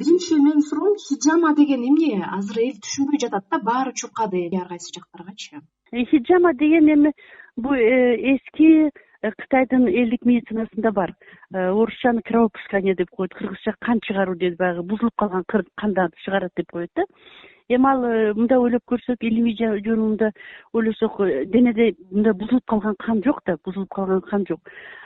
Биринчи менин суроом хиджама деген эмне? Азыр эл түшүнбөй жатат да, баары чуркады ар кайсы жактаргачы. Хиджама деген эми бул эски Кытайдын элдик медицинасында бар. Орусчаны кровопускание деп коет, кыргызча кан чыгаруу дейт, баягы бузулуп калган кандарды чыгарат деп коет да. Эми ал мындай ойлоп көрсөк, илимий жөнүндө ойлосок, денеде мындай бузулуп калган кан жок да, бузулуп калган кан жок.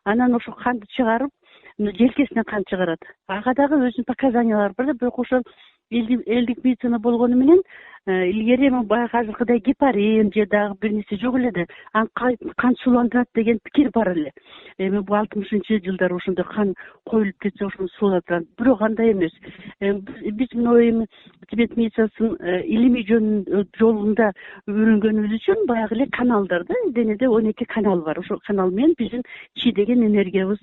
Анан ошол канды чыгарып, желкесинен кан чыгарат. Ага дагы өзүнүн показаниялары бар да, бирок ошол элдик медицина болгону менен илгери эми баягы азыркыдай гепарин же дагы бир нерсе жок эле да, кан сууландырат деген пикир бар эле. Эми бул 60-жылдары ошондой кан коюлуп кетсе ошону сууландырат, бирок андай эмес. Биз мына эми Тибет медицинасынын илимий жолунда үйрөнгөнүбүз үчүн баягы эле каналдар да, денеде 12 канал бар. Ошол канал менен биздин чи деген энергиябыз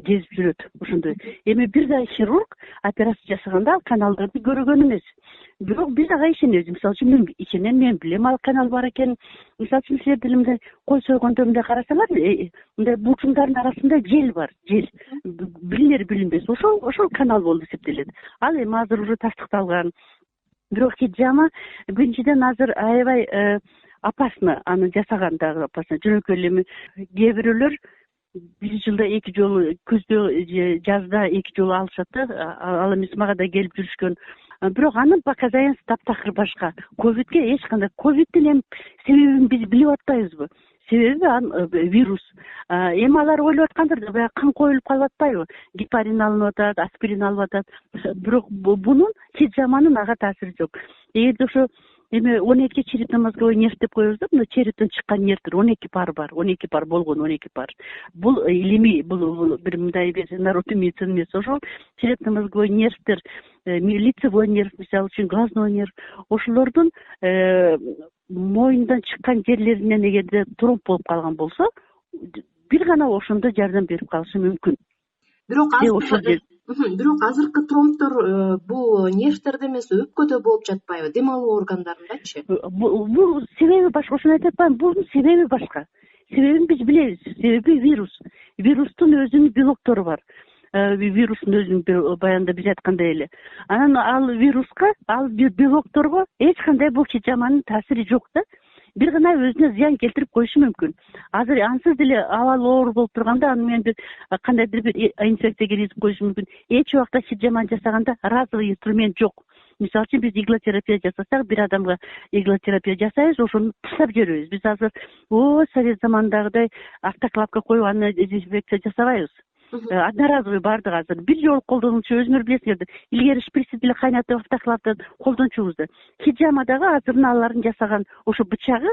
кезип жүрөт ошондой. Эми бир да хирург операция жасаганда каналдарды көргөн эмес. Бирок биз ага ишенебиз. Мисалы үчүн мен ишенем, мен билем ал канал бар экен. Мисалы үчүн силер деле мындай кой сойгондо мындай карасаңар, мындай булчуңдардын арасында жел бар, жел. Билинер-билинбес. Ошол канал болуп эсептелет. Ал эми азыр уже тастыкталган. Бирок хиджама биринчиден азыр аябай опасно, аны жасаган дагы опасно. Жөнөкөй эле кээ бирөөлөр бир жылда 2 жолу, күздө же жазда 2 жолу алышат да. Ал эмес мага да келип жүрүшкөн. Бирок анын показаниясы таптакыр башка. Ковидке эч кандай, ковидтин эми себебин биз билип атпайбызбы? Себеби ал вирус. Эми алар ойлоп аткандыр да, баягы кан коюлуп калып атпайбы? Гепарин алынып атат, аспирин алып атат. Бирок бунун хиджаманын ага таасири жок. Эгерде ошо эми 12 черепно-мозговой нерв деп коебуз да, мына черептен чыккан нервдер 12 пар бар, 12 пар болгон 12 пар. Бул илимий, бул бир мындай народный медицина эмес. Ошол черепно-мозговой нервдер, лицевой нерв, мисалы үчүн глазной нерв, ошолордун моюндан чыккан жерлеринен эгерде тромб болуп калган болсо, бир гана ошондо жардам берип калышы мүмкүн. Бирок азыркы тромбдор бул нервдерде эмес, өпкөдө болуп жатпайбы? Дем алуу органдарындачы? Бул себеби башка, ошону айтып атпаймынбы? Бунун себеби башка. Себебин биз билебиз. Себеби вирус. Вирустун өзүнүн белоктору бар. Вирустун өзүнүн баягында биз айткандай эле. Анан ал вируска, ал белокторго эч кандай бул хиджаманын таасири жок да. Бир гана өзүнө зыян келтирип коюшу мүмкүн. Азыр ансыз деле абалы оор болуп турганда аны менен кандайдыр бир инфекция киргизип коюшу мүмкүн. Эч убакта хиджаман жасаганда разовый инструмент жок. Мисалы үчүн биз иглотерапия жасасак, бир адамга иглотерапия жасайбыз, ошону таштап жиберебиз. Биз азыр совет заманындагыдай автоклавка коюп аны дезинфекция жасабайбыз. Одноразовый бардык азыр. Бир жолу колдонуучу, өзүңөр билесиңер, илгери шприцти деле кайнатып автоклавды колдончубуз да. Хиджамадагы азыр алардын жасаган ошо бычагы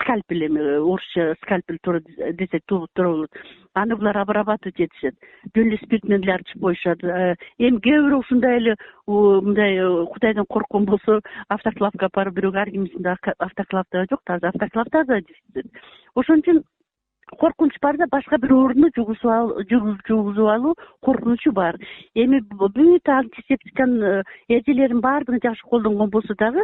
скальпель, эми орусча скальпель туура десек туура болот. Аны булар обрабатывать этишет. Жөн эле спирт менен эле арчып коюшат. Эми кээ бирөө ушундай эле мындай Кудайдан корккон болсо автоклавка барып, бирок ар кимисинде автоклавда жок, таза автоклавда да дефицит. Ошон үчүн коркунуч бар да, башка бир ооруну жугузуп алуу коркунучу бар. Эми бүт антисептиканын эжелерин баардыгын жакшы колдонгон болсо дагы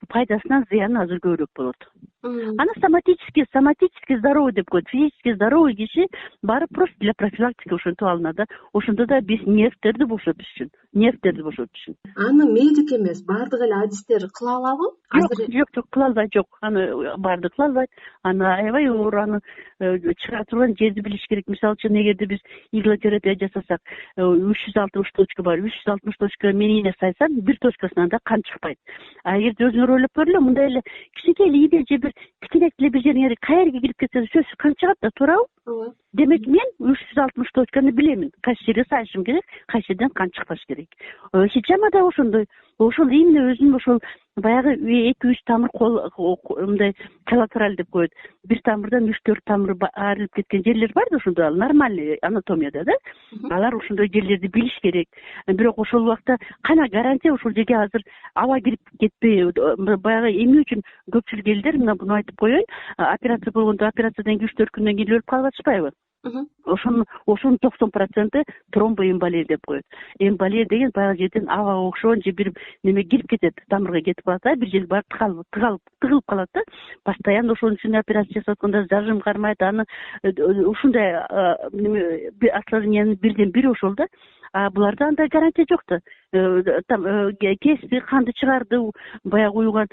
пайдасынан зыяны азыр көбүрөөк болот. Аны соматически здоровый деп коет. Физически здоровый киши барып просто для профилактики ошентип алынат да. Ошондо да биз нервдерди бошотуш үчүн. Аны медик эмес, баардык эле адистер кыла алабы? Жок, кыла албайт, жок. Аны баардык кыла албайт. Аны аябай оор, аны чыгара турган жерди билиш керек. Мисалы үчүн эгерде биз иглотерапия жасасак, 360 точка бар. 360 точка менийне сайсаң, бир точкасынан да кан чыкпайт. А эгерде өзүңөр ойлоп көрүлө, мындай эле кичинекей ийде же бир кичинекей эле бир жериңер каерге кирип кетсе, сөзсүз кан чыгат да, туурабы? Демек мен 360 точканы билемин. Кайсы жерге сайышым керек, кайсы жерден кан чыкпаш керек. Хиджама да ошондой. Ошол именно өзүнүн ошол баягы 2-3 тамыр мындай коллатераль деп коет. Бир тамырдан 3-4 тамыр айрылып кеткен жерлер бар да, ошондой нормальный анатомияда да. Алар ошондой жерлерди билиш керек. Бирок ошол убакта кана гарантия ошол жерге азыр аба кирип кетпей, баягы эмне үчүн көпчүлүк элдер мына буну айтып коеюн, операция болгондо операциядан 3-4 күндөн кийин өлүп калып атышпайбы? Ошонун 90% тромбоэмболия деп коет. Эмболия деген баягы жерден абага окшогон же бир неме кирип кетет, тамырга кетип калат, бир жер барып тыгылып калат да. Постоянно ошон үчүн операция жасатканда зажим кармайт, аны ушундай осложнениянын бирден бири ошол да. Буларда андай гарантия жок да. кести, канды чыгарды, баягы уюган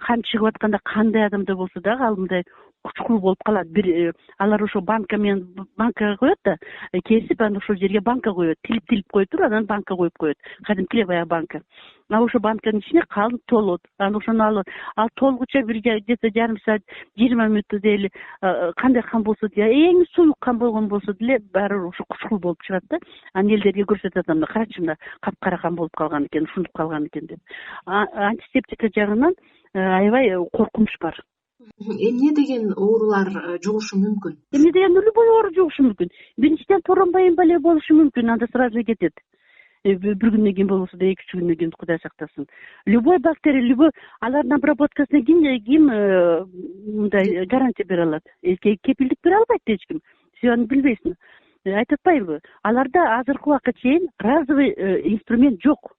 кан чыгып атканда кандай адамда болсо дагы ал мындай кучкул болуп калат. Бир алар ошо банкага коет да, кесип анан ошол жерге банка коет, тилип коюп туруп, анан банка коюп коет. Кадимки эле баягы банка. Ошо банканын ичине кан толот. Анан ошону алып, ал толгуча бир где-то жарым саат, 20 мүнөттө эле кандай кан болсо деле, эң суюк кан болгон болсо деле баары ошо кучкул болуп чыгат да. Анан элдерге көрсөтөт, мына карачы, мына капкара кан болуп калган экен, ушинтип калган экен деп. Антисептика жагынан аябай коркунуч бар. Эмне деген оорулар жугушу мүмкүн? Эмне деген любой оору жугушу мүмкүн. Биринчиден торонбай эмболия болушу мүмкүн, анда сразу кетет. Бир күндөн кийин болбосо да 2-3 күндөн кийин, Кудай сактасын. Любой бактерия, любой алардын обработкасына ким мындай гарантия бере алат? Кепилдик бере албайт эч ким. Сен аны билбейсиң. Айтып атпайбы? Аларда азыркы убакка чейин разовый инструмент жок.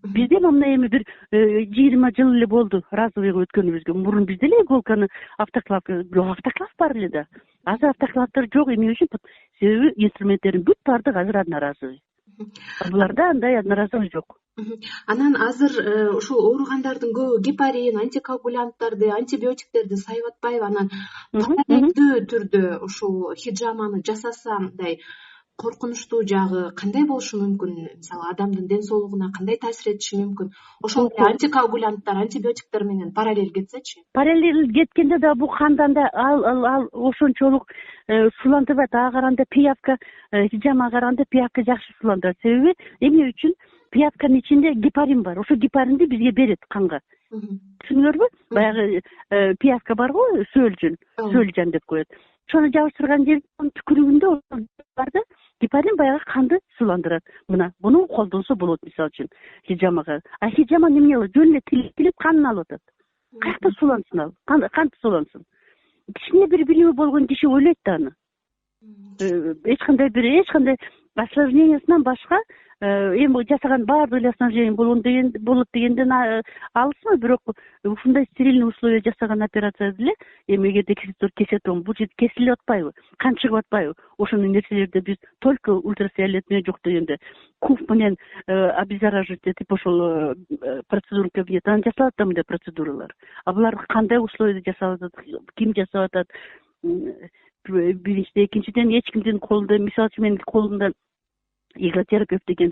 Бизде мына эми бир 20 жыл эле болду разовыйга өткөнүбүзгө. Мурун бизде эле иголканы автоклав бар эле да. Азыр автоклавдар жок. Эмне үчүн? Себеби инструменттердин бүт баардыгы азыр одноразовый. Буларда андай одноразовый жок. Анан азыр ушул ооругандардын көбү гепарин, антикоагулянттарды, антибиотиктерди сайып атпайбы? Анан параллелдүү түрдө ушул хиджаманы жасаса, мындай коркунучтуу жагы кандай болушу мүмкүн? Мисалы, адамдын ден соолугуна кандай таасир этиши мүмкүн? Ошол эле антикоагулянттар, антибиотиктер менен параллель кетсечи? Параллель кеткенде да бул канданда ал ошончолук суландырбайт. Ага караганда пиявка, хиджамага караганда пиявка жакшы суландырат. Себеби эмне үчүн? Пиявканын ичинде гепарин бар. Ошо гепаринди бизге берет канга. Түшүнүңөрбү? Баягы пиявка бар го, сөөлжан деп коет. Ошону жабыштырган жердин түкүрүгүндө бар да, гепарин баягы канды суландырат. Мына буну колдонсо болот, мисалы үчүн хиджамага. А хиджама эмне кылат? Жөн эле тилип канын алып атат. Каякта сулансын ал? Кантип сулансын? Кичине бир билими болгон киши ойлойт да аны. Эч кандай осложнениясынан башка эми жасаган баардык эле осложнение болот дегенден алысмы, бирок ушундай стерильный условия жасаган операция деле эми эгерде кесет, бул жерде кесилип атпайбы, кан чыгып атпайбы? Ошондой нерселерди биз только ультрафиолет менен, жок дегенде куф менен обеззараживать этип ошол процедура кабинет анан жасалат да мындай процедуралар. А булар кандай условияда жасалып атат, ким жасап атат? Биринчиден, экинчиден эч кимдин колунда, мисалы үчүн менин колумда иглотерапевт деген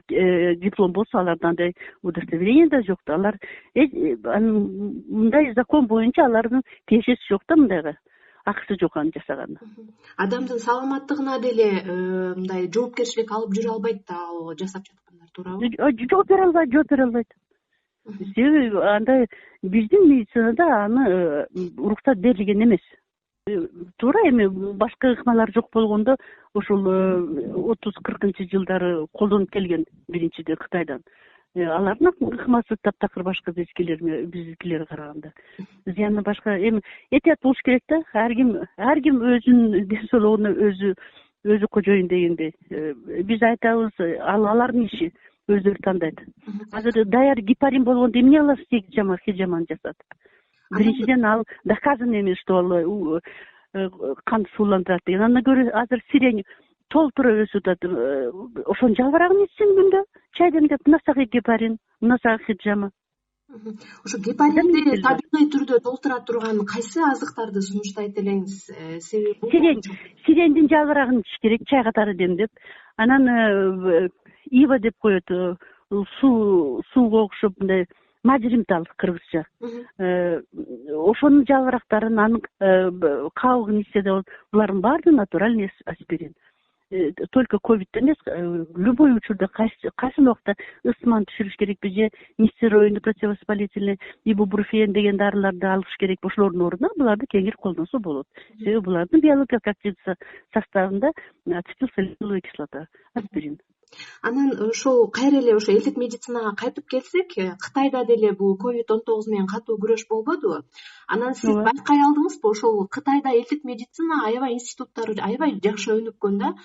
диплом болсо, аларда андай удостоверение да жок да. Алар мындай закон боюнча алардын тиешеси жок да, мындайга акысы жок аны жасаганына. Адамдын саламаттыгына деле мындай жоопкерчилик алып жүрө албайт да ал жасап жаткандар, туурабы? Жооп бере албайт. Себеби андай биздин медицинада аны уруксат берилген эмес. Туура, эми башка ыкмалар жок болгондо ошол 30-40 жылдары колдонуп келген биринчиден Кытайдан. Алардын ыкмасы таптакыр башка биздикилерге караганда. Зыяны башка. Эми этият болуш керек да. Ар ким өзүнүн ден соолугуна өзү кожоюн дегендей. Биз айтабыз, алардын иши, өздөрү тандайт. Азыр даяр гепарин болгондо эмне кыласыз? Хиджаманы жасатып. Биринчиден ал доказано эмес, что ал кан сууландырат деген. Андан көрө азыр сирень толтура өсүп атат. Ошонун жалбырагын ичсең күндө, чайдан деп, мынасагы гепарин, мынасагы хиджама. Ошо гепаринди табигый түрдө толтура турган кайсы азыктарды сунуштайт элеңиз? Сирендин жалбырагын ичиш керек, чай катары демдеп. Анан ива деп коет, сууга окшоп мындай мажримтал кыргызча. Ошонун жалбырактарын, анын кабыгын ичсе да болот. Булардын баары натуральный аспирин. Только ковидте эмес, любой учурда кайсы убакта ысман түшүрүш керекпи же нестероидный противовоспалительный ибупрофен деген дарыларды алыш керек. Ошолордун ордуна буларды кеңири колдонсо болот. Себеби булардын биологиялык актив составында ацетилсалициловая кислота, аспирин. Анан ошол кайра эле ошо элдик медицинага кайтып келсек, Кытайда деле бул COVID-19 менен катуу күрөш болбодубу? Анан сиз байкай алдыңызбы, ошол Кытайда элдик медицина аябай институттары аябай жакшы өнүккөн да?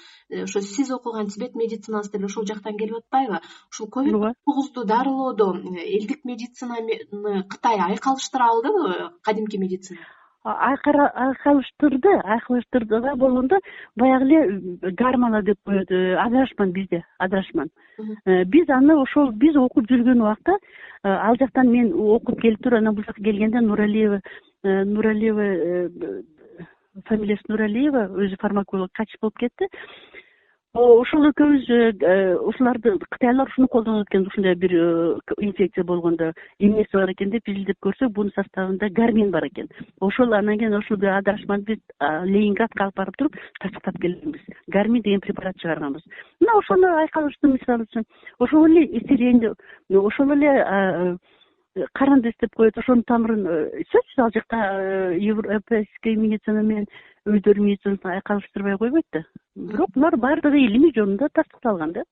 Ошо сиз окуган Тибет медицинасы деле ошол жактан келип атпайбы? Ошол COVID-19 дарылоодо элдик медицинаны Кытай айкалыштыра алдыбы, кадимки медицина? айкалыштырдыга болгондо баягы эле гармала деп коет, адырашман бизде, адырашман. Биз аны ошол биз окуп жүргөн убакта ал жактан мен окуп келип туруп анан бул жака келгенде Нуралиева фамилиясы Нуралиева өзү фармаколог качып болуп кетти. Ошол экөөбүз ушуларды кытайлар ушуну колдонот экен, ушундай бир инфекция болгондо эмнеси бар экен деп изилдеп көрсөк, бунун составында гармин бар экен. Ошол анан кийин ошол адырашманы биз Ленинградка алып барып туруп тастап келгенбиз. Гармин деген препарат чыгарганбыз. Мына ошону айкалыштым мисалы үчүн. Ошол эле эсеренди, ошол эле карандес деп коет, ошонун тамырын сөзсүз ал жакта европейский медицина менен өздөрүнүн медицинасын айкалыштырбай койбойт да. Бирок булар баардыгы илимий жөнүндө тастыкталган да.